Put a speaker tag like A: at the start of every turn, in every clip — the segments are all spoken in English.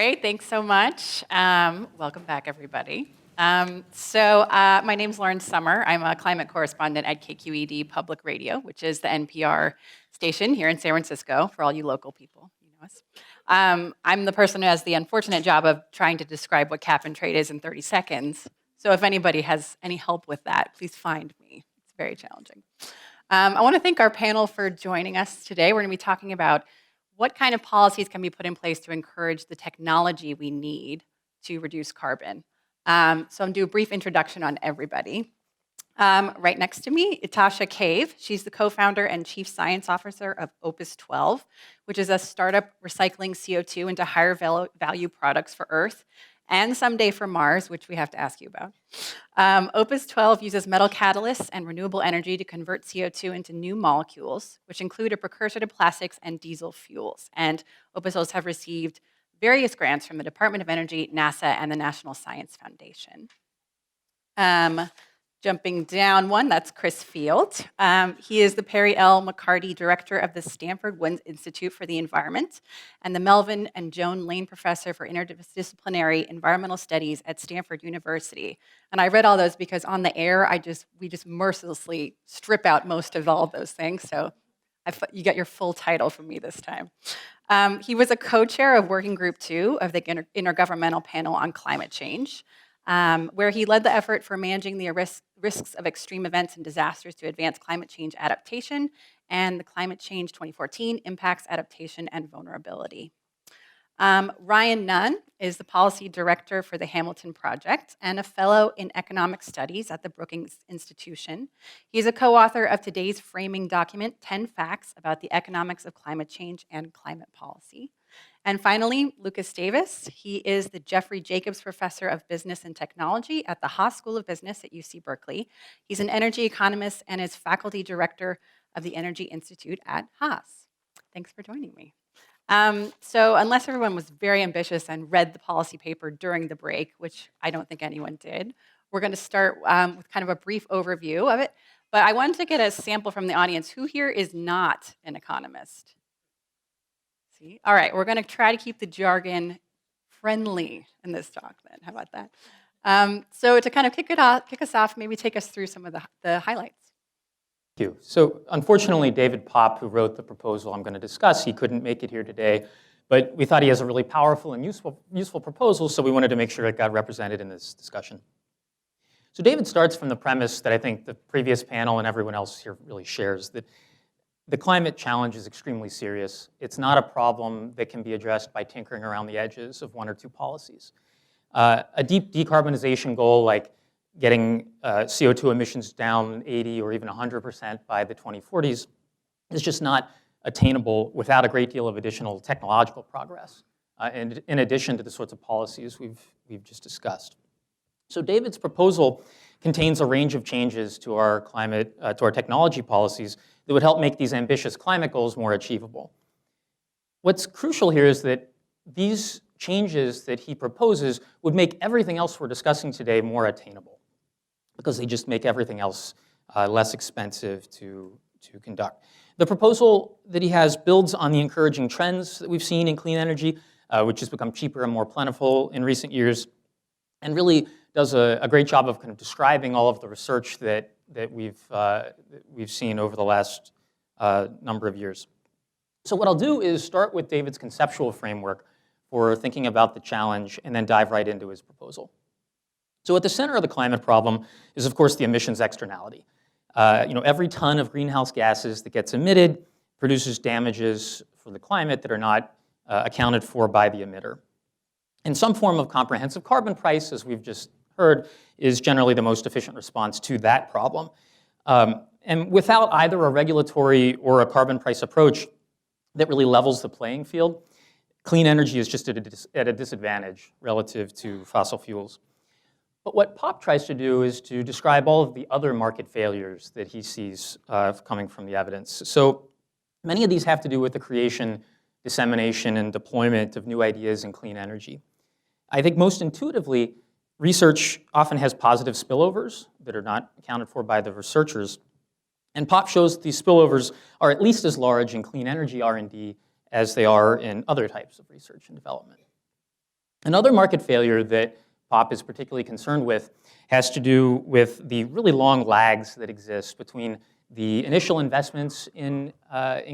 A: Great, thanks so much. Welcome back, everybody. My name's Lauren Sommer. I'm a climate correspondent at KQED Public Radio, which is the NPR station here in San Francisco, for all you local people, you know us. I'm the person who has the unfortunate job of trying to describe what cap and trade is in 30 seconds. So if anybody has any help with that, please find me. It's very challenging. I want to thank our panel for joining us today. We're going to be talking about what kind of policies can be put in place to encourage the technology we need to reduce carbon. So I'm going to do a brief introduction on everybody. Right next to me, Etosha Cave. She's the co-founder and chief science officer of Opus 12, which is a startup recycling CO2 into higher value products for Earth and someday for Mars, which we have to ask you about. Opus 12 uses metal catalysts and renewable energy to convert CO2 into new molecules, which include a precursor to plastics and diesel fuels. And Opus have received various grants from the Department of Energy, NASA, and the National Science Foundation. Jumping down one, that's Chris Field. He is the Perry L. McCarty Director of the Stanford Wind Institute for the Environment and the Melvin and Joan Lane Professor for Interdisciplinary Environmental Studies at Stanford University. And I read all those because on the air, we just mercilessly strip out most of all of those things. So you got your full title from me this time. He was a co-chair of Working Group 2 of the Intergovernmental Panel on Climate Change, where he led the effort for managing the risks of extreme events and disasters to advance climate change adaptation and the Climate Change 2014 Impacts, Adaptation, and Vulnerability. Ryan Nunn is the policy director for the Hamilton Project and a fellow in economic studies at the Brookings Institution. He's a co-author of today's framing document, 10 Facts About the Economics of Climate Change and Climate Policy. And finally, Lucas Davis. He is the Jeffrey Jacobs Professor of Business and Technology at the Haas School of Business at UC Berkeley. He's an energy economist and is faculty director of the Energy Institute at Haas. Thanks for joining me. So unless everyone was very ambitious and read the policy paper during the break, which I don't think anyone did, we're going to start with kind of a brief overview of it. But I wanted to get a sample from the audience. Who here is not an economist? All right, we're going to try to keep the jargon friendly in this talk then. How about that? So to kind of kick us off, maybe take us through some of the highlights.
B: Thank you. So unfortunately, David Popp, who wrote the proposal I'm going to discuss, he couldn't make it here today. But we thought he has a really powerful and useful proposal, so we wanted to make sure it got represented in this discussion. So David starts from the premise that I think the previous panel and everyone else here really shares, that the climate challenge is extremely serious. It's not a problem that can be addressed by tinkering around the edges of one or two policies. A deep decarbonization goal like getting CO2 emissions down 80 or even 100% by the 2040s is just not attainable without a great deal of additional technological progress, and in addition to the sorts of policies we've just discussed. So David's proposal contains a range of changes to our technology policies that would help make these ambitious climate goals more achievable. What's crucial here is that these changes that he proposes would make everything else we're discussing today more attainable, because they just make everything else less expensive to conduct. The proposal that he has builds on the encouraging trends that we've seen in clean energy, which has become cheaper and more plentiful in recent years, and really does a great job of kind of describing all of the research that we've seen over the last number of years. So what I'll do is start with David's conceptual framework for thinking about the challenge and then dive right into his proposal. So at the center of the climate problem is, of course, the emissions externality. Every ton of greenhouse gases that gets emitted produces damages for the climate that are not accounted for by the emitter. And some form of comprehensive carbon price, as we've just heard, is generally the most efficient response to that problem. And without either a regulatory or a carbon price approach that really levels the playing field, clean energy is just at a disadvantage relative to fossil fuels. But what Popp tries to do is to describe all of the other market failures that he sees coming from the evidence. So many of these have to do with the creation, dissemination, and deployment of new ideas in clean energy. I think most intuitively, research often has positive spillovers that are not accounted for by the researchers. And Popp shows these spillovers are at least as large in clean energy R&D as they are in other types of research and development. Another market failure that Pop is particularly concerned with has to do with the really long lags that exist between the initial investments in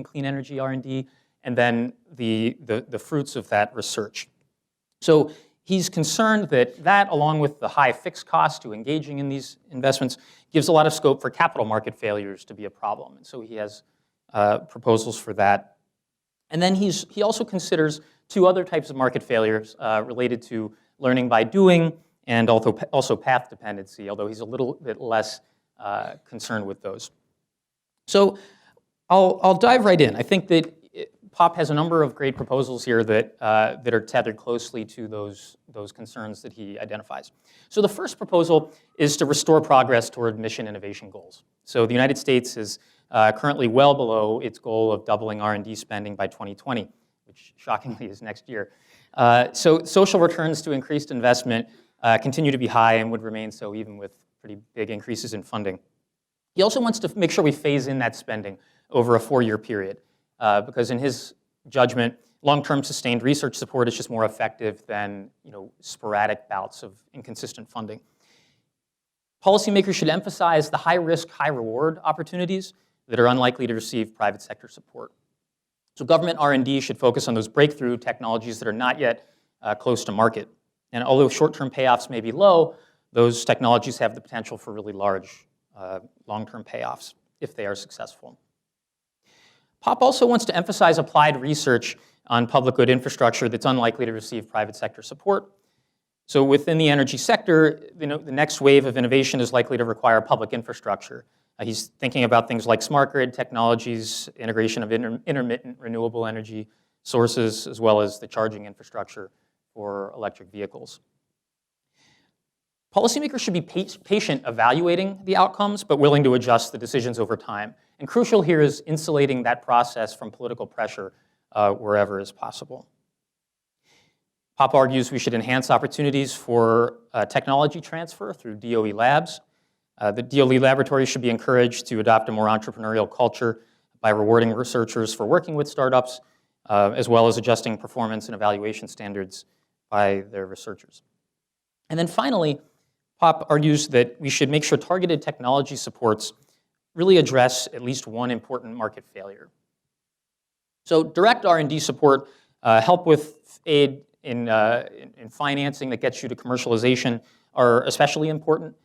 B: clean energy R&D and then the fruits of that research. So he's concerned that along with the high fixed cost to engaging in these investments, gives a lot of scope for capital market failures to be a problem. And so he has proposals for that. And then he also considers two other types of market failures related to learning by doing and also path dependency, although he's a little bit less concerned with those. So I'll dive right in. I think that Pop has a number of great proposals here that are tethered closely to those concerns that he identifies. So the first proposal is to restore progress toward mission innovation goals. So the United States is currently well below its goal of doubling R&D spending by 2020, which shockingly is next year. So social returns to increased investment continue to be high and would remain so even with pretty big increases in funding. He also wants to make sure we phase in that spending over a 4-year period. Because in his judgment, long-term sustained research support is just more effective than sporadic bouts of inconsistent funding. Policymakers should emphasize the high-risk, high-reward opportunities that are unlikely to receive private sector support. So government R&D should focus on those breakthrough technologies that are not yet close to market. And although short-term payoffs may be low, those technologies have the potential for really large long-term payoffs if they are successful. Pop also wants to emphasize applied research on public good infrastructure that's unlikely to receive private sector support. So within the energy sector, the next wave of innovation is likely to require public infrastructure. He's thinking about things like smart grid technologies, integration of intermittent renewable energy sources, as well as the charging infrastructure for electric vehicles. Policymakers should be patient evaluating the outcomes, but willing to adjust the decisions over time. And crucial here is insulating that process from political pressure wherever is possible. Pop argues we should enhance opportunities for technology transfer through DOE labs. The DOE laboratories should be encouraged to adopt a more entrepreneurial culture by rewarding researchers for working with startups, as well as adjusting performance and evaluation standards by their researchers. And then finally, Pop argues that we should make sure targeted technology supports really address at least one important market failure. So direct R&D support, help with aid in financing that gets you to commercialization are especially important,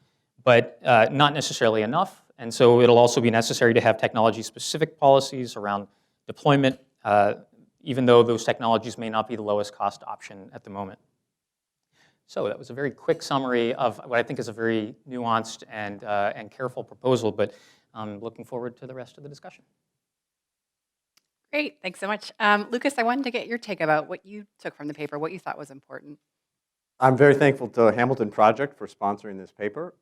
B: but not necessarily enough. And so it'll also be necessary to have technology-specific policies around deployment, even though those technologies may not be the lowest cost option at the moment. So that was a very quick summary of what I think is a very nuanced and careful proposal, but I'm looking forward to the rest of the discussion.
A: Great, thanks so much. Lucas, I wanted to get your take about what you took from the paper, what you thought was important.
C: I'm very thankful to Hamilton Project for sponsoring this paper.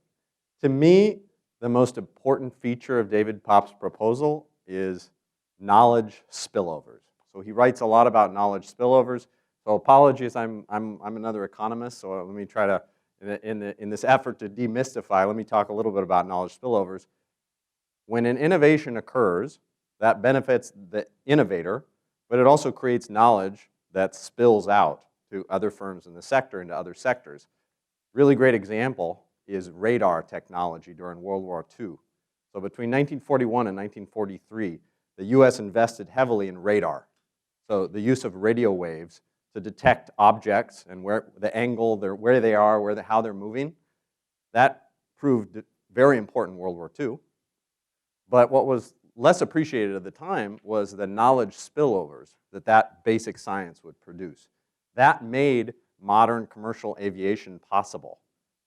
C: To me, the most important feature of David Pop's proposal is knowledge spillovers. So he writes a lot about knowledge spillovers. So apologies, I'm another economist, so let me try to, in this effort to demystify, let me talk a little bit about knowledge spillovers. When an innovation occurs, that benefits the innovator, but it also creates knowledge that spills out to other firms in the sector and to other sectors. Really great example is radar technology during World War II. So between 1941 and 1943, the US invested heavily in radar. So the use of radio waves to detect objects and where the angle, where they are, how they're moving. That proved very important in World War II. But what was less appreciated at the time was the knowledge spillovers that basic science would produce. That made modern commercial aviation possible.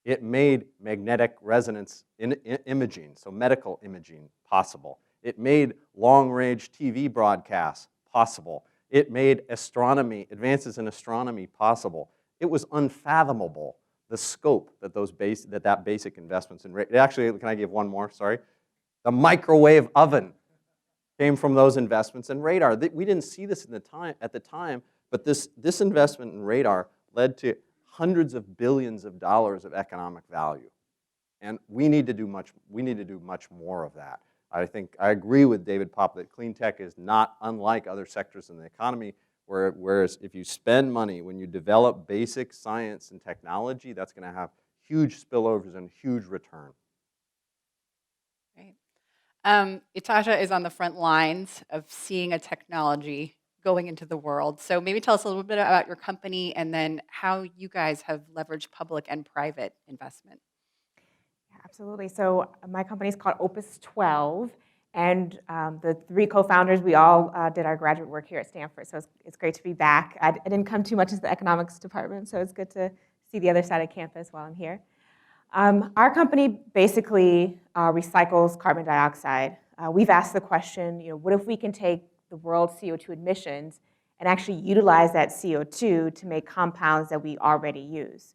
C: It made magnetic resonance imaging, so medical imaging, possible. It made long-range TV broadcasts possible. It made astronomy, advances in astronomy possible. It was unfathomable, the scope that that basic investments in, actually, can I give one more, sorry? The microwave oven came from those investments in radar. We didn't see this at the time, but this investment in radar led to hundreds of billions of dollars of economic value. And we need to do much more of that. I agree with David Pop that clean tech is not unlike other sectors in the economy Whereas if you spend money, when you develop basic science and technology, that's going to have huge spillovers and huge return.
A: Right. Etosha is on the front lines of seeing a technology going into the world. So maybe tell us a little bit about your company and then how you guys have leveraged public and private investment.
D: Absolutely. So my company is called Opus 12, and the three co-founders, we all did our graduate work here at Stanford, so it's great to be back. I didn't come too much into the economics department, so it's good to see the other side of campus while I'm here. Our company basically recycles carbon dioxide. We've asked the question, what if we can take the world's CO2 emissions and actually utilize that CO2 to make compounds that we already use?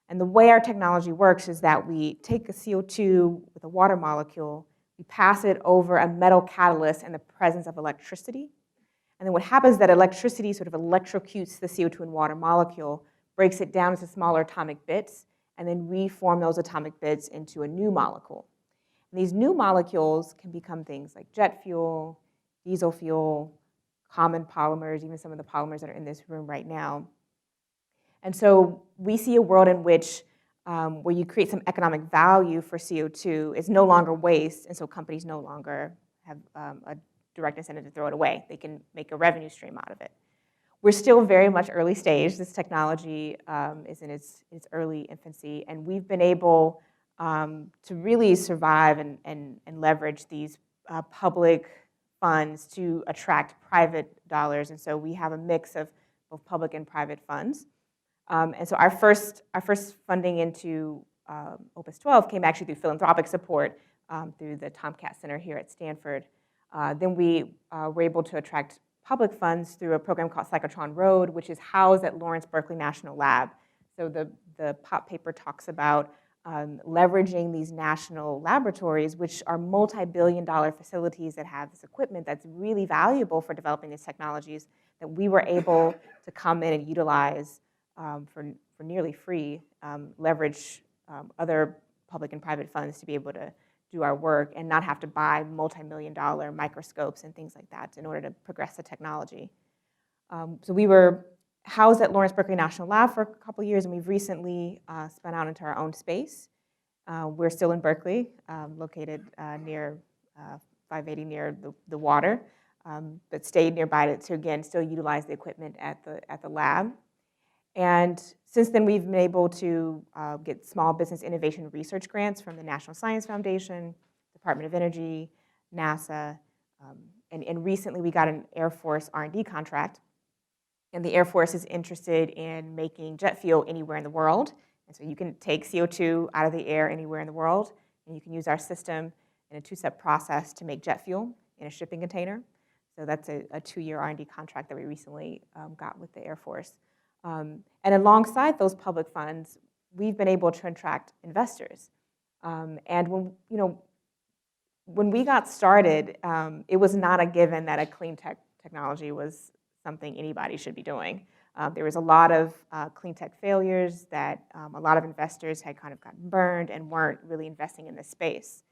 D: And the way our technology works is that we take a CO2 with a water molecule, we pass it over a metal catalyst in the presence of electricity. And then what happens is that electricity sort of electrocutes the CO2 and water molecule, breaks it down into smaller atomic bits, and then reform those atomic bits into a new molecule. And these new molecules can become things like jet fuel, diesel fuel, common polymers, even some of the polymers that are in this room right now. And so we see a world in which where you create some economic value for CO2 is no longer waste, and so companies no longer have a direct incentive to throw it away. They can make a revenue stream out of it. We're still very much early stage. This technology is in its early infancy, and we've been able to really survive and leverage these public funds to attract private dollars. And so we have a mix of both public and private funds. And so our first funding into Opus 12 came actually through philanthropic support through the Tomcat Center here at Stanford. Then we were able to attract public funds through a program called Cyclotron Road, which is housed at Lawrence Berkeley National Lab. So the POP paper talks about leveraging these national laboratories, which are multi-billion-dollar facilities that have this equipment that's really valuable for developing these technologies that we were able to come in and utilize for nearly free, leverage other public and private funds to be able to do our work and not have to buy multi-million-dollar microscopes and things like that in order to progress the technology. So we were housed at Lawrence Berkeley National Lab for a couple years, and we've recently spun out into our own space. We're still in Berkeley, located near 580 near the water, but stayed nearby to again still utilize the equipment at the lab. And since then, we've been able to get small business innovation research grants from the National Science Foundation, Department of Energy, NASA, and recently we got an Air Force R&D contract. And the Air Force is interested in making jet fuel anywhere in the world. And so you can take CO2 out of the air anywhere in the world, and you can use our system in a two-step process to make jet fuel in a shipping container. So that's a 2-year R&D contract that we recently got with the Air Force. And alongside those public funds, we've been able to attract investors. And when we got started, it was not a given that a clean technology was something anybody should be doing. There was a lot of clean tech failures that a lot of investors had kind of gotten burned and weren't really investing in this space.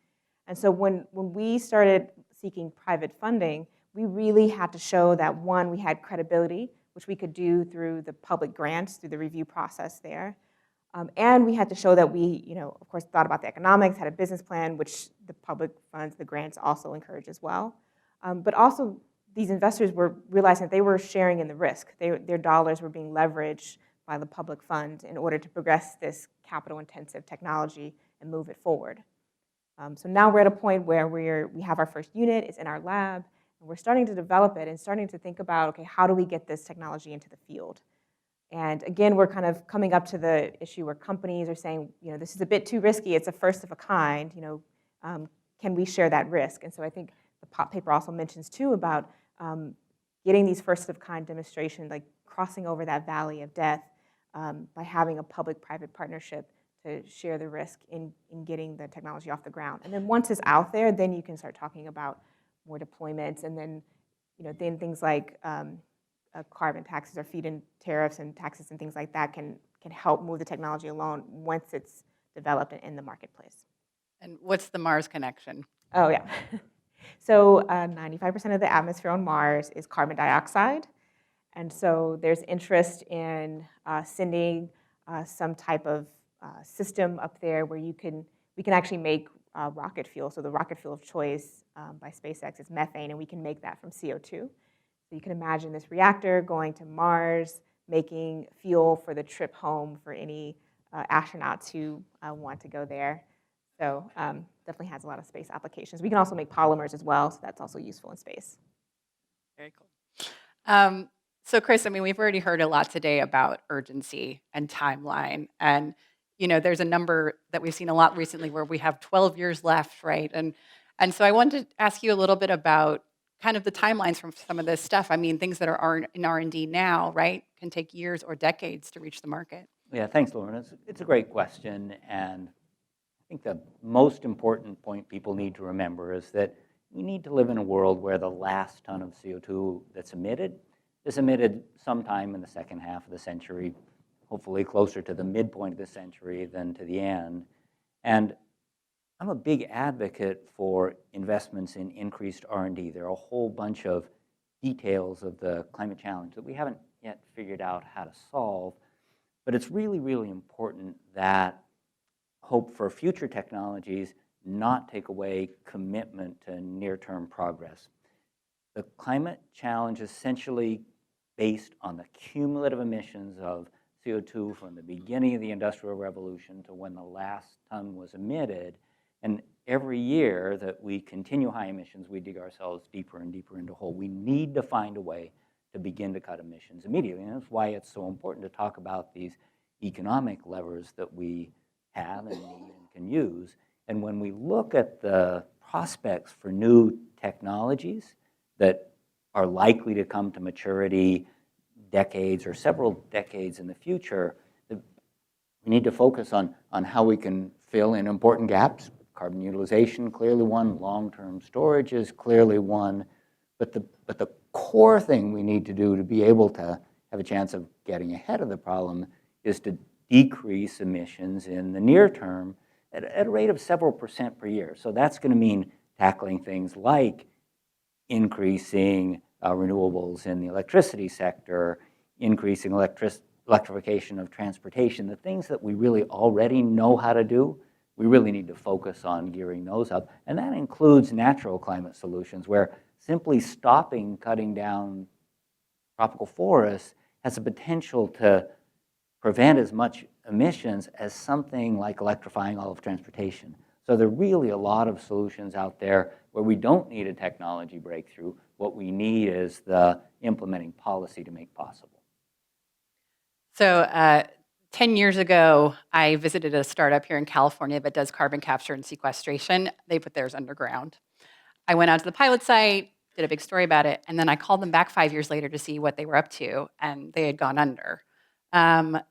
D: And so when we started seeking private funding, we really had to show that, one, we had credibility, which we could do through the public grants, through the review process there. And we had to show that we, of course, thought about the economics, had a business plan, which the public funds, the grants also encourage as well. But also, these investors were realizing that they were sharing in the risk. Their dollars were being leveraged by the public fund in order to progress this capital-intensive technology and move it forward. So now we're at a point where we have our first unit, it's in our lab, and we're starting to develop it and starting to think about, okay, how do we get this technology into the field? And again, we're kind of coming up to the issue where companies are saying, this is a bit too risky, it's a first of a kind, can we share that risk? And so I think the POP paper also mentions too about getting these first of kind demonstrations, like crossing over that valley of death by having a public-private partnership to share the risk in getting the technology off the ground. And then once it's out there, then you can start talking about more deployments, and then then things like carbon taxes or feed-in tariffs and taxes and things like that can help move the technology along once it's developed and in the marketplace.
A: And what's the Mars connection?
D: Oh, yeah. So 95% of the atmosphere on Mars is carbon dioxide. And so there's interest in sending some type of system up there where we can actually make rocket fuel. So the rocket fuel of choice by SpaceX is methane, and we can make that from CO2. So you can imagine this reactor going to Mars, making fuel for the trip home for any astronauts who want to go there. So definitely has a lot of space applications. We can also make polymers as well, so that's also useful in space.
A: Very cool. So Chris, I mean, we've already heard a lot today about urgency and timeline. And, there's a number that we've seen a lot recently where we have 12 years left, right? And so I wanted to ask you a little bit about kind of the timelines from some of this stuff. I mean, things that are in R&D now, right, can take years or decades to reach the market.
E: Yeah, thanks, Lauren. It's a great question, and I think the most important point people need to remember is that we need to live in a world where the last ton of CO2 that's emitted is emitted sometime in the second half of the century, hopefully closer to the midpoint of the century than to the end. And I'm a big advocate for investments in increased R&D. There are a whole bunch of details of the climate challenge that we haven't yet figured out how to solve, but it's really, really important that hope for future technologies not take away commitment to near-term progress. The climate challenge is essentially based on the cumulative emissions of CO2 from the beginning of the Industrial Revolution to when the last ton was emitted. And every year that we continue high emissions, we dig ourselves deeper and deeper into a hole. We need to find a way to begin to cut emissions immediately. And that's why it's so important to talk about these economic levers that we have and need and can use. And when we look at the prospects for new technologies that are likely to come to maturity decades or several decades in the future, we need to focus on how we can fill in important gaps. Carbon utilization, clearly one. Long-term storage is clearly one. But the core thing we need to do to be able to have a chance of getting ahead of the problem is to decrease emissions in the near term at a rate of several percent per year. So that's going to mean tackling things like increasing renewables in the electricity sector, increasing electrification of transportation, the things that we really already know how to do. We really need to focus on gearing those up. And that includes natural climate solutions, where simply stopping cutting down tropical forests has the potential to prevent as much emissions as something like electrifying all of transportation. So there are really a lot of solutions out there where we don't need a technology breakthrough. What we need is the implementing policy to make possible.
A: So 10 years ago, I visited a startup here in California that does carbon capture and sequestration. They put theirs underground. I went out to the pilot site, did a big story about it, and then I called them back 5 years later to see what they were up to, and they had gone under. I'm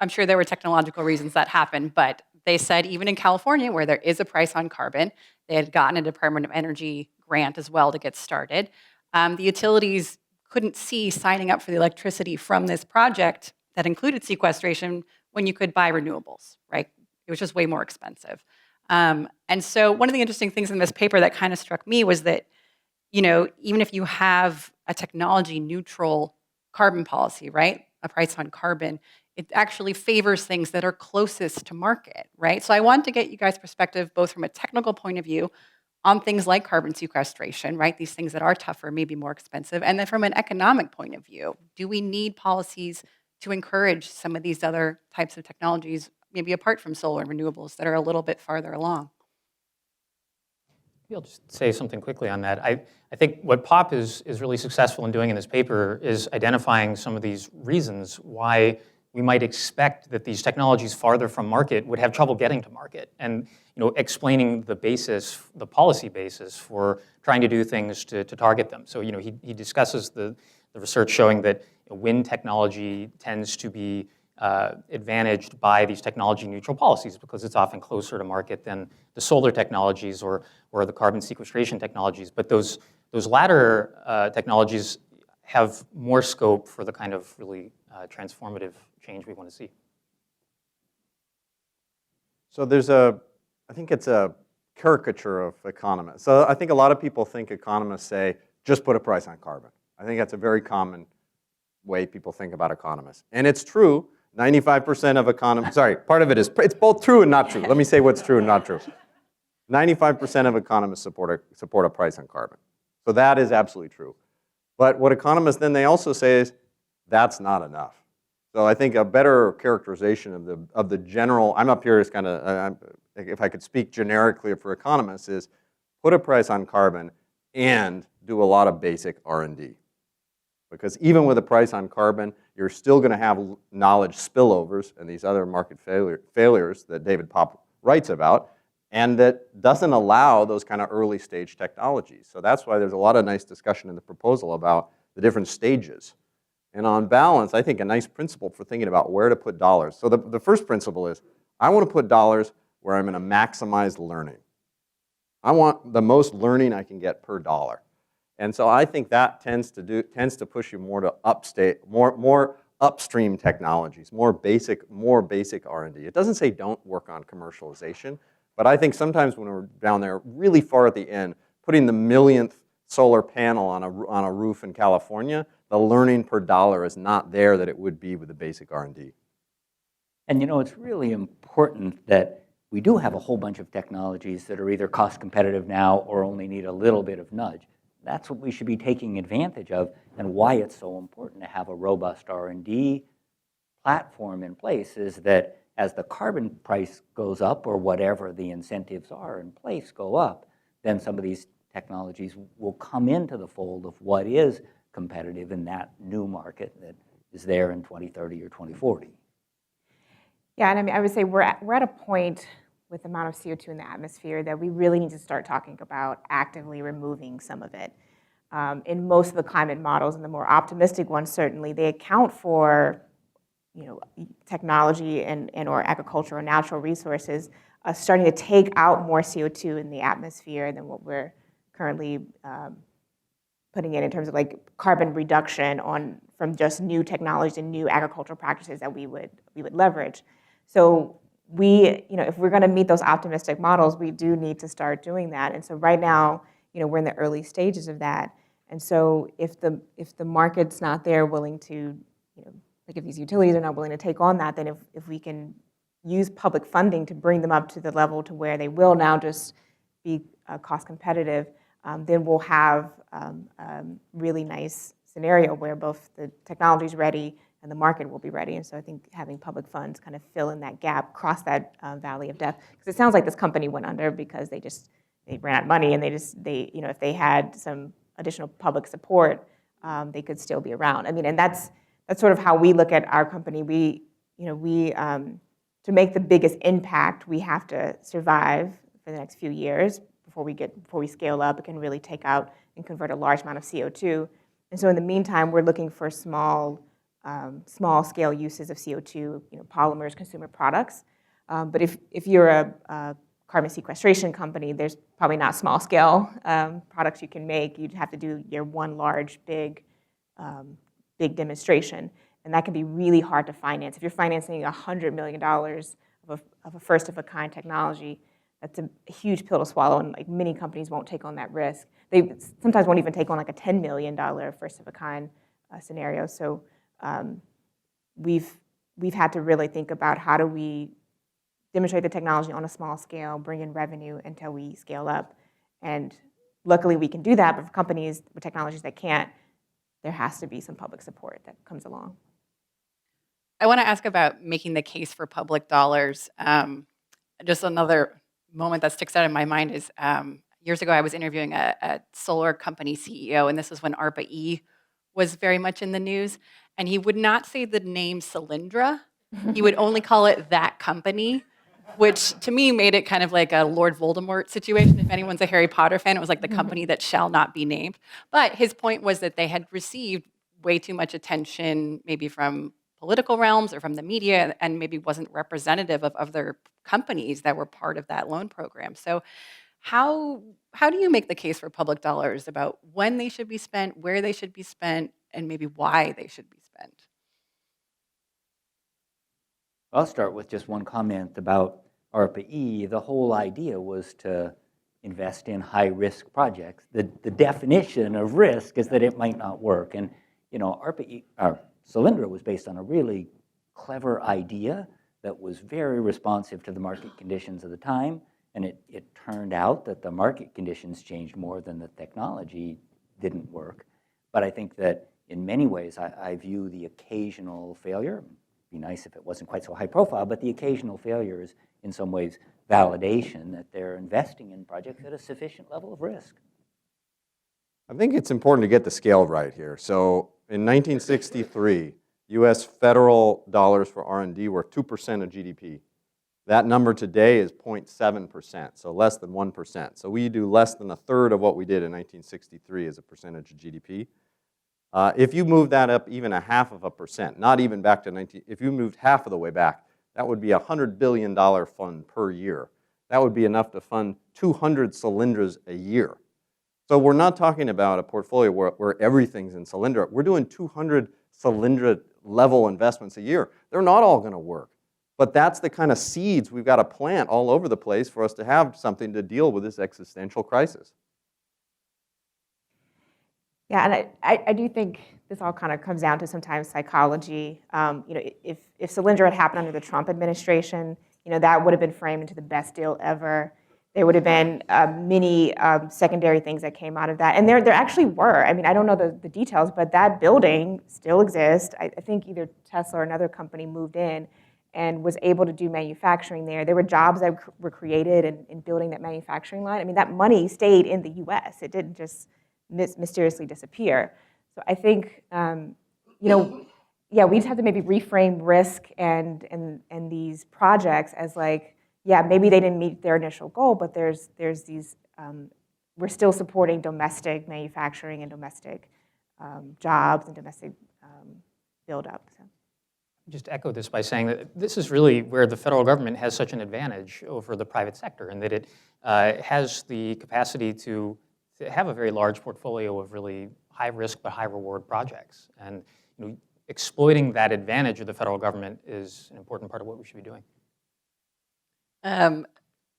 A: sure there were technological reasons that happened, but they said even in California, where there is a price on carbon, they had gotten a Department of Energy grant as well to get started. The utilities couldn't see signing up for the electricity from this project that included sequestration when you could buy renewables, right? It was just way more expensive. And so one of the interesting things in this paper that kind of struck me was that, even if you have a technology neutral carbon policy, right? A price on carbon, it actually favors things that are closest to market, right? So I want to get you guys' perspective, both from a technical point of view on things like carbon sequestration, right? These things that are tougher, maybe more expensive. And then from an economic point of view, do we need policies to encourage some of these other types of technologies, maybe apart from solar and renewables, that are a little bit farther along?
B: Maybe I'll just say something quickly on that. I think what POP is really successful in doing in this paper is identifying some of these reasons why we might expect that these technologies farther from market would have trouble getting to market, and explaining the basis, the policy basis for trying to do things to target them. So he discusses the research showing that wind technology tends to be advantaged by these technology neutral policies because it's often closer to market than the solar technologies or the carbon sequestration technologies. But those latter technologies have more scope for the kind of really transformative change we want to see.
C: So I think it's a caricature of economists. So I think a lot of people think economists say, just put a price on carbon. I think that's a very common way people think about economists. And it's true, 95% of economists, sorry, part of it is, it's both true and not true. Let me say what's true and not true. 95% of economists support a price on carbon. So that is absolutely true. But what economists then they also say is, that's not enough. So I think a better characterization of the general, I'm up here as kind of, if I could speak generically for economists, is put a price on carbon and do a lot of basic R&D. Because even with a price on carbon, you're still going to have knowledge spillovers and these other market failures that David Popp writes about, and that doesn't allow those kind of early stage technologies. So that's why there's a lot of nice discussion in the proposal about the different stages. And on balance, I think a nice principle for thinking about where to put dollars. So the first principle is, I want to put dollars where I'm going to maximize learning. I want the most learning I can get per dollar. And so I think that tends to push you more to more upstream technologies, more basic R&D. It doesn't say don't work on commercialization, but I think sometimes when we're down there really far at the end, putting the millionth solar panel on a roof in California, the learning per dollar is not there that it would be with the basic R&D.
E: And it's really important that we do have a whole bunch of technologies that are either cost competitive now or only need a little bit of nudge. That's what we should be taking advantage of, and why it's so important to have a robust R&D platform in place is that as the carbon price goes up, or whatever the incentives are in place go up, then some of these technologies will come into the fold of what is competitive in that new market that is there in 2030 or 2040.
D: Yeah, and I mean, I would say we're at a point with the amount of CO2 in the atmosphere that we really need to start talking about actively removing some of it. In most of the climate models, and the more optimistic ones certainly, they account for technology and or agriculture or natural resources starting to take out more CO2 in the atmosphere than what we're currently putting in terms of like carbon reduction from just new technologies and new agricultural practices that we would leverage. So if we're going to meet those optimistic models, we do need to start doing that. And so right now, we're in the early stages of that. And so if the market's not there willing to, like if these utilities are not willing to take on that, then if we can use public funding to bring them up to the level to where they will now just be cost competitive, then we'll have a really nice scenario where both the technology's ready and the market will be ready. And so I think having public funds kind of fill in that gap, cross that valley of death, because it sounds like this company went under because they ran out of money, and if they had some additional public support, they could still be around. I mean, and that's sort of how we look at our company. We to make the biggest impact, we have to survive for the next few years before we scale up and can really take out and convert a large amount of CO2. And so in the meantime, we're looking for small scale uses of CO2, polymers, consumer products. But if you're a carbon sequestration company, there's probably not small scale products you can make. You'd have to do your one large, big demonstration. And that can be really hard to finance. If you're financing $100 million of a first of a kind technology, that's a huge pill to swallow, and like many companies won't take on that risk. They sometimes won't even take on like a $10 million first of a kind scenario. So we've had to really think about how do we demonstrate the technology on a small scale, bring in revenue until we scale up. And luckily we can do that, but for companies with technologies that can't, there has to be some public support that comes along.
A: I want to ask about making the case for public dollars. Just another moment that sticks out in my mind is years ago I was interviewing a solar company CEO, and this was when ARPA-E was very much in the news, and he would not say the name Solyndra. He would only call it that company, which to me made it kind of like a Lord Voldemort situation. If anyone's a Harry Potter fan, it was like the company that shall not be named. But his point was that they had received way too much attention, maybe from political realms or from the media, and maybe wasn't representative of other companies that were part of that loan program. So how do you make the case for public dollars about when they should be spent, where they should be spent, and maybe why they should be spent?
E: I'll start with just one comment about ARPA-E. The whole idea was to invest in high-risk projects. The definition of risk is that it might not work. And Solyndra was based on a really clever idea that was very responsive to the market conditions of the time. And it turned out that the market conditions changed more than the technology didn't work. But I think that in many ways, I view the occasional failure, it'd be nice if it wasn't quite so high profile, but the occasional failure is in some ways validation that they're investing in projects at a sufficient level of risk.
C: I think it's important to get the scale right here. So in 1963, US federal dollars for R&D were 2% of GDP. That number today is 0.7%, so less than 1%. So we do less than a third of what we did in 1963 as a percentage of GDP. If you move that up even 0.5%, not even back to if you moved half of the way back, that would be a $100 billion fund per year. That would be enough to fund 200 Solyndras a year. So we're not talking about a portfolio where everything's in Solyndra. We're doing 200 Solyndra level investments a year. They're not all going to work. But that's the kind of seeds we've got to plant all over the place for us to have something to deal with this existential crisis.
D: Yeah, and I do think this all kind of comes down to sometimes psychology. If Solyndra had happened under the Trump administration, that would have been framed into the best deal ever. There would have been many secondary things that came out of that. And there actually were. I mean, I don't know the details, but that building still exists. I think either Tesla or another company moved in and was able to do manufacturing there. There were jobs that were created in building that manufacturing line. I mean, that money stayed in the US. It didn't just mysteriously disappear. So I think, we'd have to maybe reframe risk and these projects as like, yeah, maybe they didn't meet their initial goal, but there's these, we're still supporting domestic manufacturing and domestic jobs and domestic build-up. So.
B: Just echo this by saying that this is really where the federal government has such an advantage over the private sector, and that it has the capacity to have a very large portfolio of really high risk but high reward projects. And exploiting that advantage of the federal government is an important part of what we should be doing.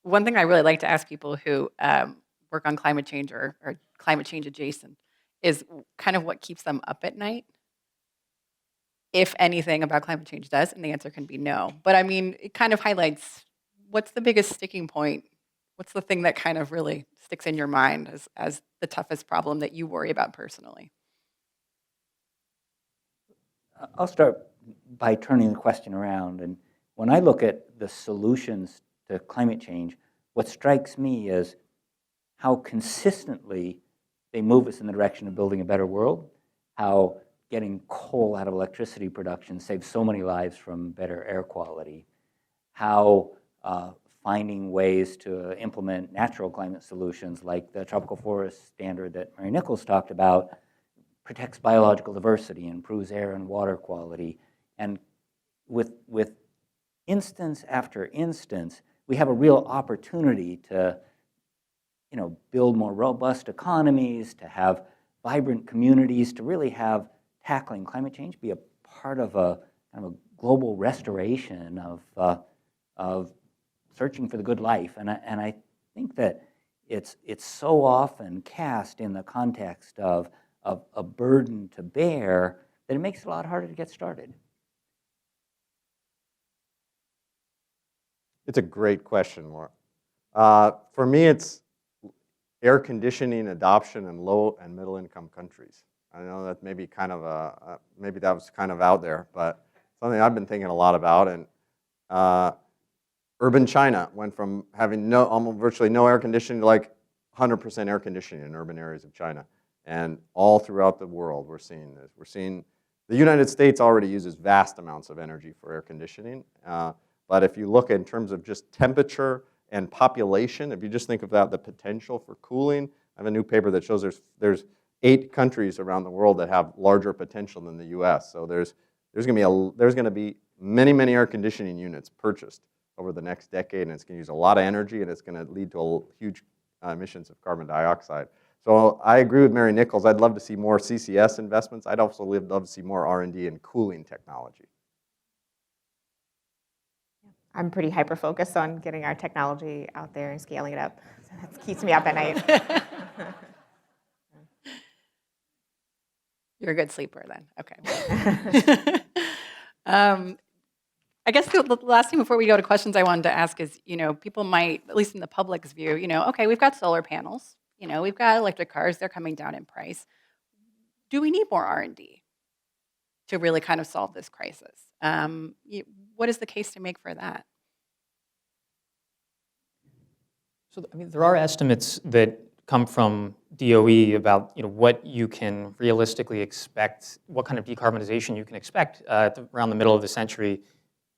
A: One thing I really like to ask people who work on climate change or climate change adjacent is kind of what keeps them up at night, if anything about climate change does, and the answer can be no. But I mean, it kind of highlights what's the biggest sticking point. What's the thing that kind of really sticks in your mind as the toughest problem that you worry about personally?
E: I'll start by turning the question around. And when I look at the solutions to climate change, what strikes me is how consistently they move us in the direction of building a better world, how getting coal out of electricity production saves so many lives from better air quality, how finding ways to implement natural climate solutions like the tropical forest standard that Mary Nichols talked about protects biological diversity, improves air and water quality. And with instance after instance, we have a real opportunity to build more robust economies, to have vibrant communities, to really have tackling climate change be a part of a kind of a global restoration of searching for the good life. And I think that it's so often cast in the context of a burden to bear that it makes it a lot harder to get started.
C: It's a great question, Laura. For me, it's air conditioning adoption in low and middle income countries. I know that maybe maybe that was kind of out there, but something I've been thinking a lot about. And urban China went from having almost virtually no air conditioning to like 100% air conditioning in urban areas of China. And all throughout the world, we're seeing this. We're seeing the United States already uses vast amounts of energy for air conditioning. But if you look in terms of just temperature and population, if you just think about the potential for cooling, I have a new paper that shows there's 8 countries around the world that have larger potential than the U.S. So there's going to be many air conditioning units purchased over the next decade, and it's going to use a lot of energy, and it's going to lead to huge emissions of carbon dioxide. So I agree with Mary Nichols. I'd love to see more CCS investments. I'd also love to see more R&D in cooling technology.
D: I'm pretty hyper-focused on getting our technology out there and scaling it up. So that keeps me up at night.
A: You're a good sleeper then. Okay. I guess the last thing before we go to questions I wanted to ask is, people might, at least in the public's view, okay, we've got solar panels, we've got electric cars, they're coming down in price. Do we need more R&D to really kind of solve this crisis? What is the case to make for that?
B: So, there are estimates that come from DOE about what you can realistically expect, what kind of decarbonization you can expect around the middle of the century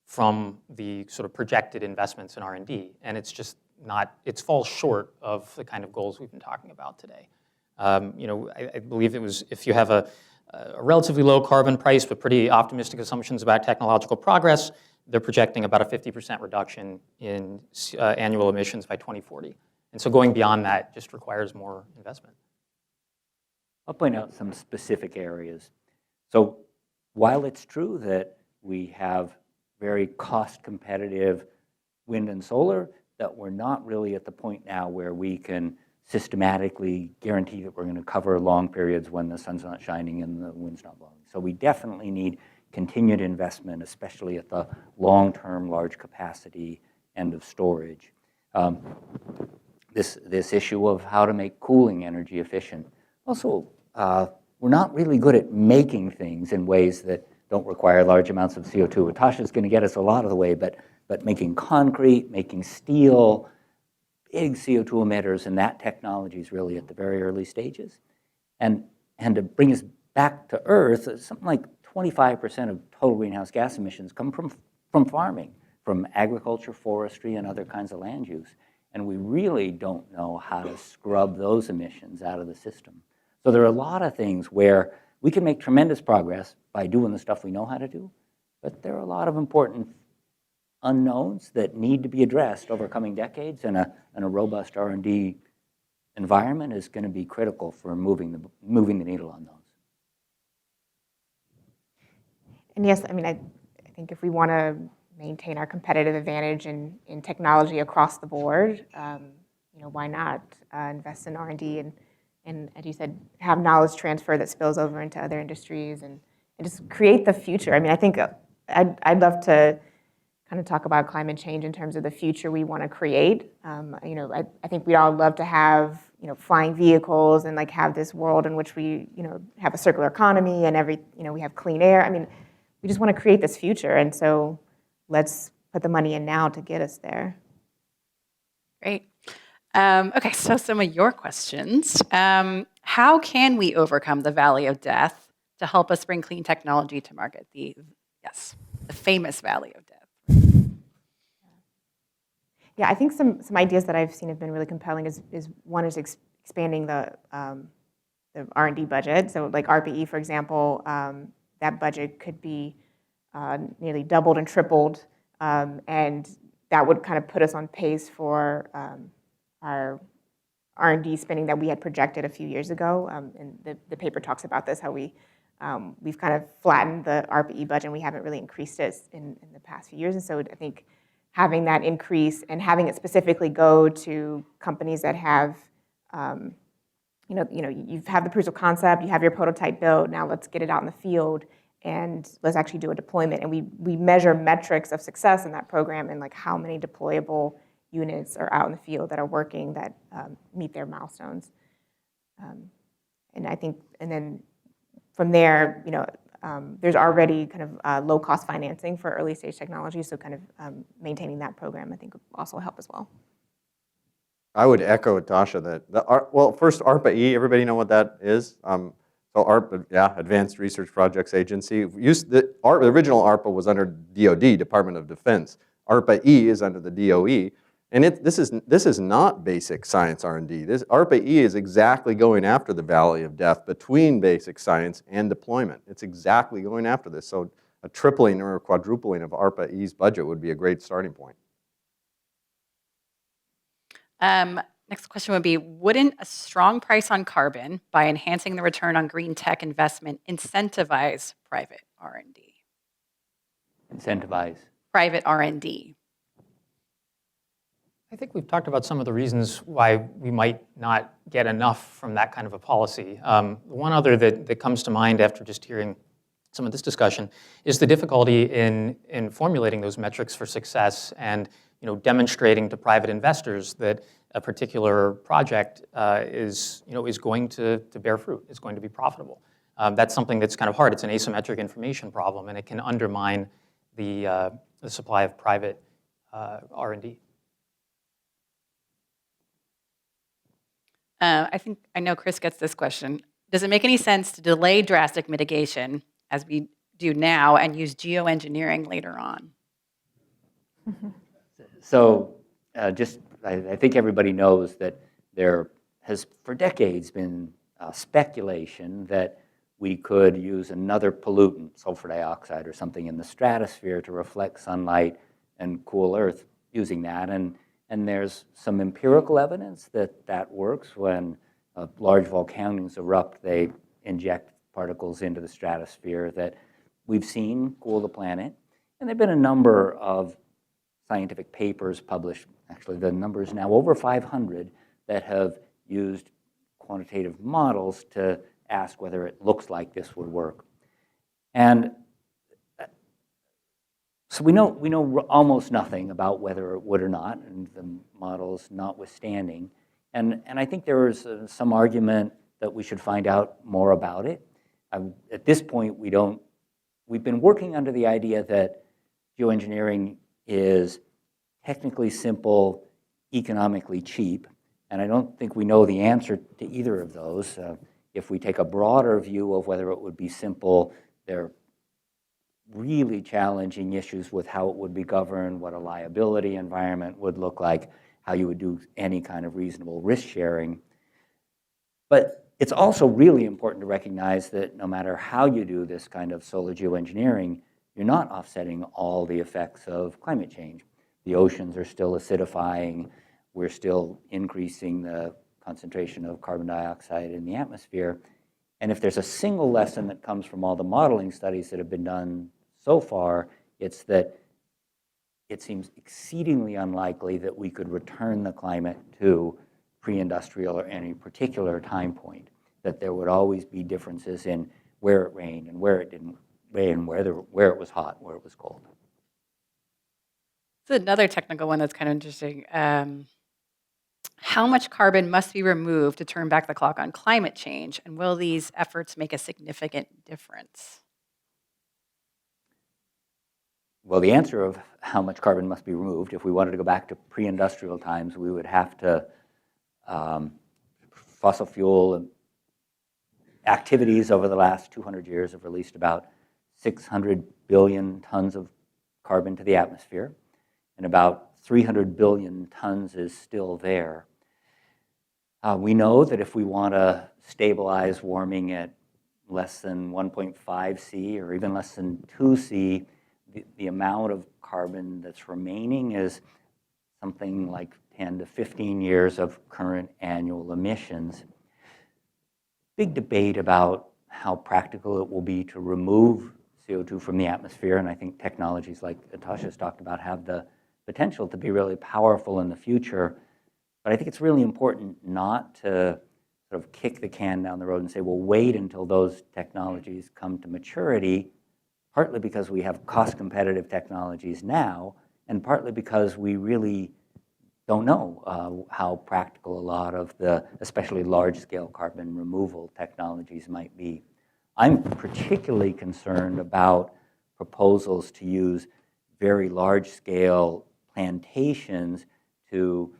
B: from the sort of projected investments in R&D, and it's just not, it falls short of the kind of goals we've been talking about today. I believe it was, if you have a relatively low carbon price but pretty optimistic assumptions about technological progress, they're projecting about a 50% reduction in annual emissions by 2040. And so going beyond that just requires more investment.
E: I'll point out some specific areas. So while it's true that we have very cost-competitive wind and solar, that we're not really at the point now where we can systematically guarantee that we're going to cover long periods when the sun's not shining and the wind's not blowing. So we definitely need continued investment, especially at the long-term, large capacity end of storage. This issue of how to make cooling energy efficient. Also, we're not really good at making things in ways that don't require large amounts of CO2. Etosha is going to get us a lot of the way, but making concrete, making steel, big CO2 emitters, and that technology is really at the very early stages. And to bring us back to Earth, something like 25% of total greenhouse gas emissions come from farming, from agriculture, forestry, and other kinds of land use. And we really don't know how to scrub those emissions out of the system. So there are a lot of things where we can make tremendous progress by doing the stuff we know how to do, but there are a lot of important unknowns that need to be addressed over coming decades, and a robust R&D environment is going to be critical for moving the needle on those.
D: And yes, I think if we want to maintain our competitive advantage in technology across the board, why not invest in R&D and, as you said, have knowledge transfer that spills over into other industries and just create the future. I think I'd love to kind of talk about climate change in terms of the future we want to create. I think we'd all love to have flying vehicles and have this world in which we have a circular economy and we have clean air. We just want to create this future, and so let's put the money in now to get us there.
A: Great. Okay, so some of your questions. How can we overcome the valley of death to help us bring clean technology to market? The famous valley of death.
D: Yeah, I think some ideas that I've seen have been really compelling is one is expanding the R&D budget. So like RPE, for example, that budget could be nearly doubled and tripled, and that would kind of put us on pace for our R&D spending that we had projected a few years ago. And the paper talks about this, how we've kind of flattened the RPE budget and we haven't really increased it in the past few years. And so I think having that increase and having it specifically go to companies that have, you've had the proof of concept, you have your prototype built, now let's get it out in the field and let's actually do a deployment. And we measure metrics of success in that program and how many deployable units are out in the field that are working that meet their milestones. And I think, and then from there, there's already kind of low-cost financing for early-stage technology, so kind of maintaining that program, I think, would also help as well.
C: I would echo Etosha that, well, first, ARPA-E, everybody know what that is? So ARPA, yeah, Advanced Research Projects Agency. The original ARPA was under DoD, Department of Defense. ARPA-E is under the DOE. And this is not basic science R&D. This ARPA-E is exactly going after the valley of death between basic science and deployment. It's exactly going after this. So a tripling or a quadrupling of ARPA-E's budget would be a great starting point.
A: Next question would be, wouldn't a strong price on carbon by enhancing the return on green tech investment incentivize private R&D?
E: Incentivize
A: private R&D?
B: I think we've talked about some of the reasons why we might not get enough from that kind of a policy. One other that comes to mind after just hearing some of this discussion is the difficulty in formulating those metrics for success and demonstrating to private investors that a particular project is going to bear fruit, is going to be profitable. That's something that's kind of hard. It's an asymmetric information problem, and it can undermine the supply of private R&D.
A: I know Chris gets this question. Does it make any sense to delay drastic mitigation, as we do now, and use geoengineering later on?
E: So I think everybody knows that there has for decades been speculation that we could use another pollutant, sulfur dioxide or something in the stratosphere to reflect sunlight and cool Earth using that. And there's some empirical evidence that that works. When large volcanoes erupt, they inject particles into the stratosphere that we've seen cool the planet. And there have been a number of scientific papers published, actually the number is now over 500, that have used quantitative models to ask whether it looks like this would work. And so we know almost nothing about whether it would or not, and the models notwithstanding. And I think there is some argument that we should find out more about it. At this point, we've been working under the idea that geoengineering is technically simple, economically cheap, and I don't think we know the answer to either of those. If we take a broader view of whether it would be simple, there are really challenging issues with how it would be governed, what a liability environment would look like, how you would do any kind of reasonable risk sharing. But it's also really important to recognize that no matter how you do this kind of solar geoengineering, you're not offsetting all the effects of climate change. The oceans are still acidifying. We're still increasing the concentration of carbon dioxide in the atmosphere. And if there's a single lesson that comes from all the modeling studies that have been done so far, it's that it seems exceedingly unlikely that we could return the climate to pre-industrial or any particular time point, that there would always be differences in where it rained and where it didn't rain, where it was hot, where it was cold.
A: It's another technical one that's kind of interesting. How much carbon must be removed to turn back the clock on climate change, and will these efforts make a significant difference?
E: Well, the answer of how much carbon must be removed, if we wanted to go back to pre-industrial times, we would have to fossil fuel activities over the last 200 years have released about 600 billion tons of carbon to the atmosphere, and about 300 billion tons is still there. We know that if we want to stabilize warming at less than 1.5 C or even less than 2 C, the amount of carbon that's remaining is something like 10 to 15 years of current annual emissions. Big debate about how practical it will be to remove CO2 from the atmosphere, and I think technologies like Etosha's talked about have the potential to be really powerful in the future. But I think it's really important not to sort of kick the can down the road and say, well, wait until those technologies come to maturity, partly because we have cost-competitive technologies now, and partly because we really don't know how practical a lot of the, especially large-scale carbon removal technologies might be. I'm particularly concerned about proposals to use very large-scale plantations to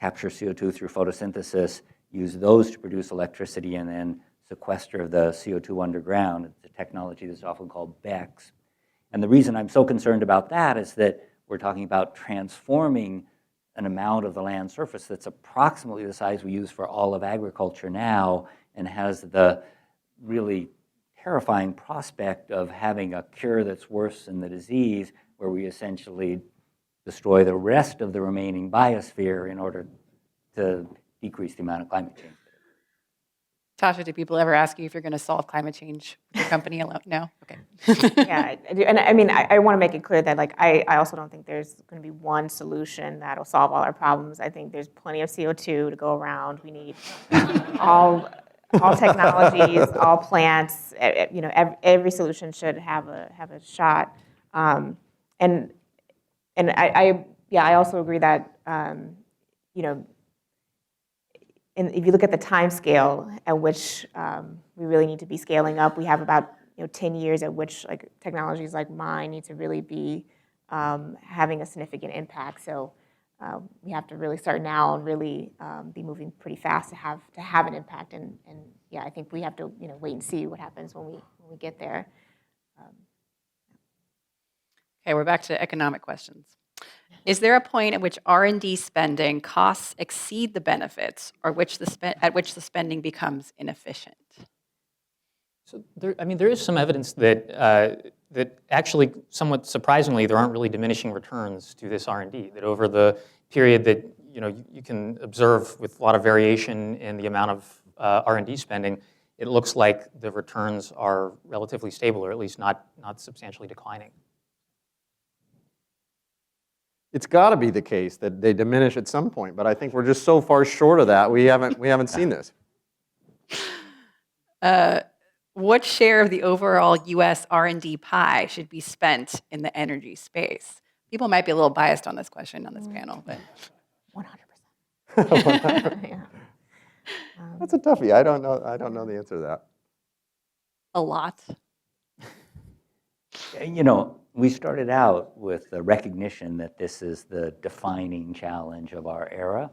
E: capture CO2 through photosynthesis, use those to produce electricity, and then sequester the CO2 underground. It's a technology that's often called BECCS. And the reason I'm so concerned about that is that we're talking about transforming an amount of the land surface that's approximately the size we use for all of agriculture now, and has the really terrifying prospect of having a cure that's worse than the disease, where we essentially destroy the rest of the remaining biosphere in order to decrease the amount of climate change.
A: Tasha, do people ever ask you if you're going to solve climate change with your company alone? No? Okay.
D: Yeah, I do. And I mean, I want to make it clear that like I also don't think there's going to be one solution that'll solve all our problems. I think there's plenty of CO2 to go around. We need all technologies, all plants. You know, every solution should have a shot. And I also agree that you know, and if you look at the time scale at which we really need to be scaling up, we have about 10 years at which like technologies like mine need to really be having a significant impact. So we have to really start now and really be moving pretty fast to have an impact. And yeah, I think we have to wait and see what happens when we get there.
A: Okay, we're back to economic questions. Is there a point at which R&D spending costs exceed the benefits, or at which the spending becomes inefficient?
B: So there is some evidence that that actually, somewhat surprisingly, there aren't really diminishing returns to this R&D. That over the period that you can observe with a lot of variation in the amount of R&D spending, it looks like the returns are relatively stable, or at least not substantially declining.
C: It's got to be the case that they diminish at some point, but I think we're just so far short of that. We haven't seen this.
A: What share of the overall U.S. R&D pie should be spent in the energy space? People might be a little biased on this question on this panel, but
D: 100%. Yeah.
C: That's a toughie. I don't know the answer to that.
A: a lot.
E: You know, we started out with the recognition that this is the defining challenge of our era,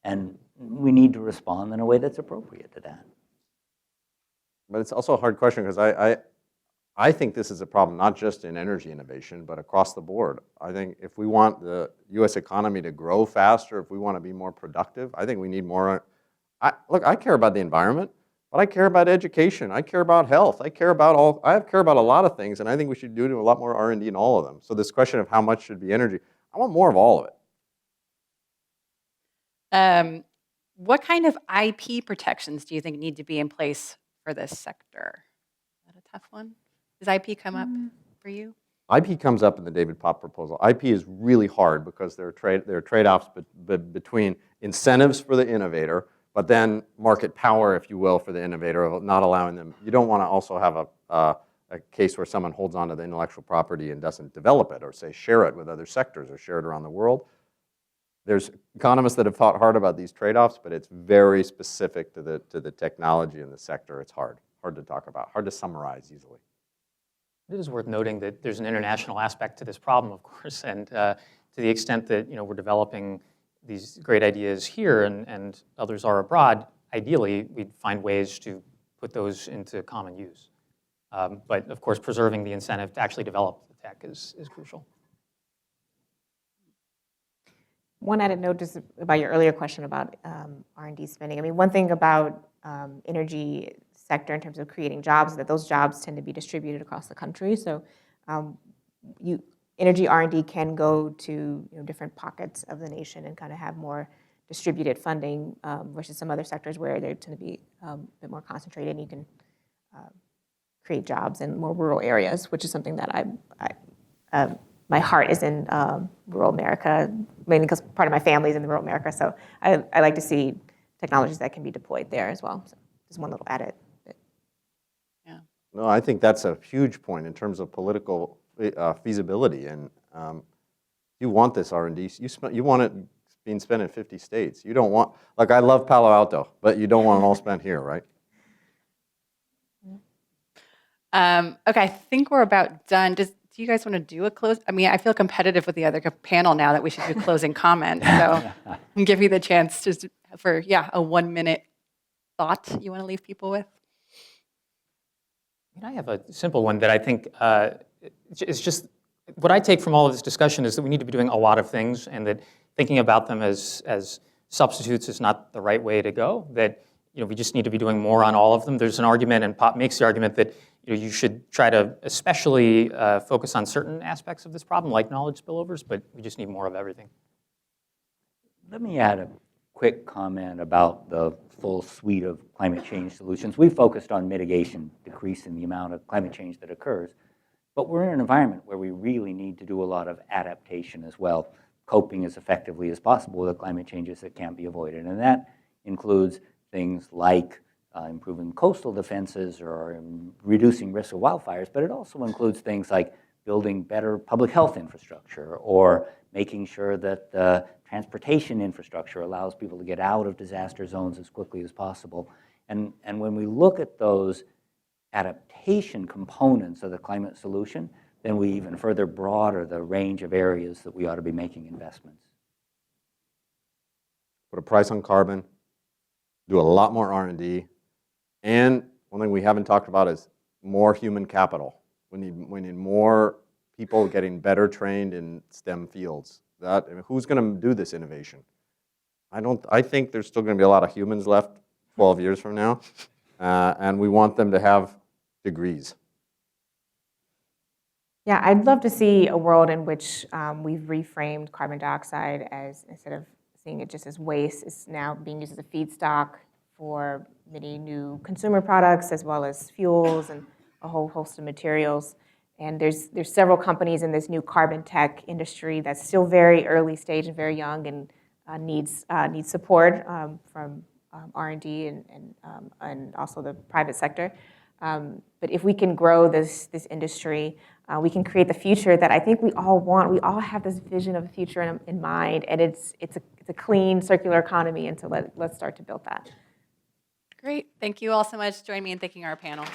E: and we need to respond in a way that's appropriate to that.
C: But it's also a hard question because I think this is a problem not just in energy innovation, but across the board. I think if we want the U.S. economy to grow faster, if we want to be more productive, I think we need more. Look, I care about the environment, but I care about education. I care about health. I care about a lot of things, and I think we should do a lot more R&D in all of them. So this question of how much should be energy, I want more of all of it.
A: What kind of IP protections do you think need to be in place for this sector? Is that a tough one? Does IP come up for you?
C: IP comes up in the David Popp proposal. IP is really hard because there are trade-offs between incentives for the innovator, but then market power, if you will, for the innovator, of not allowing them. You don't want to also have a case where someone holds onto the intellectual property and doesn't develop it, or say share it with other sectors, or share it around the world. There's economists that have thought hard about these trade-offs, but it's very specific to the technology in the sector. It's hard to talk about, hard to summarize easily.
B: It is worth noting that there's an international aspect to this problem, of course, and to the extent that we're developing these great ideas here and others are abroad, ideally we'd find ways to put those into common use. But of course, preserving the incentive to actually develop the tech is crucial.
D: One added note just about your earlier question about R&D spending. I mean, one thing about energy sector in terms of creating jobs is that those jobs tend to be distributed across the country. So energy R&D can go to different pockets of the nation and kind of have more distributed funding versus some other sectors where they tend to be a bit more concentrated, and you can create jobs in more rural areas, which is something that my heart is in rural America, mainly because part of my family is in rural America. So I like to see technologies that can be deployed there as well. So just one little added bit.
A: Yeah.
C: No, I think that's a huge point in terms of political feasibility. And you want this R&D. You want it being spent in 50 states. You don't want, like, I love Palo Alto, but you don't want it all spent here, right?
A: Okay, I think we're about done. Do you guys want to do a close? I mean, I feel competitive with the other panel now that we should do closing comments. So I'll give you the chance just for, a 1-minute thought you want to leave people with.
B: I have a simple one that I think is just, what I take from all of this discussion is that we need to be doing a lot of things, and that thinking about them as substitutes is not the right way to go, that we just need to be doing more on all of them. There's an argument, and Popp makes the argument, that you should try to especially focus on certain aspects of this problem, like knowledge spillovers, but we just need more of everything.
E: Let me add quick comment about the full suite of climate change solutions. We focused on mitigation, decreasing the amount of climate change that occurs. But we're in an environment where we really need to do a lot of adaptation as well, coping as effectively as possible with the climate changes that can't be avoided. And that includes things like improving coastal defenses or reducing risk of wildfires, but it also includes things like building better public health infrastructure or making sure that the transportation infrastructure allows people to get out of disaster zones as quickly as possible. And when we look at those adaptation components of the climate solution, then we even further broaden the range of areas that we ought to be making investments.
C: Put a price on carbon, do a lot more R&D, and one thing we haven't talked about is more human capital. We need more people getting better trained in STEM fields. Who's going to do this innovation? I think there's still going to be a lot of humans left 12 years from now, and we want them to have degrees.
D: Yeah, I'd love to see a world in which we've reframed carbon dioxide as, instead of seeing it just as waste, it's now being used as a feedstock for many new consumer products as well as fuels and a whole host of materials. And there's several companies in this new carbon tech industry that's still very early stage and very young and needs support from R&D and also the private sector. But if we can grow this industry, we can create the future that I think we all want. We all have this vision of a future in mind, and it's a clean, circular economy, and so let's start to build that.
A: Great. Thank you all so much. Join me in thanking our panel.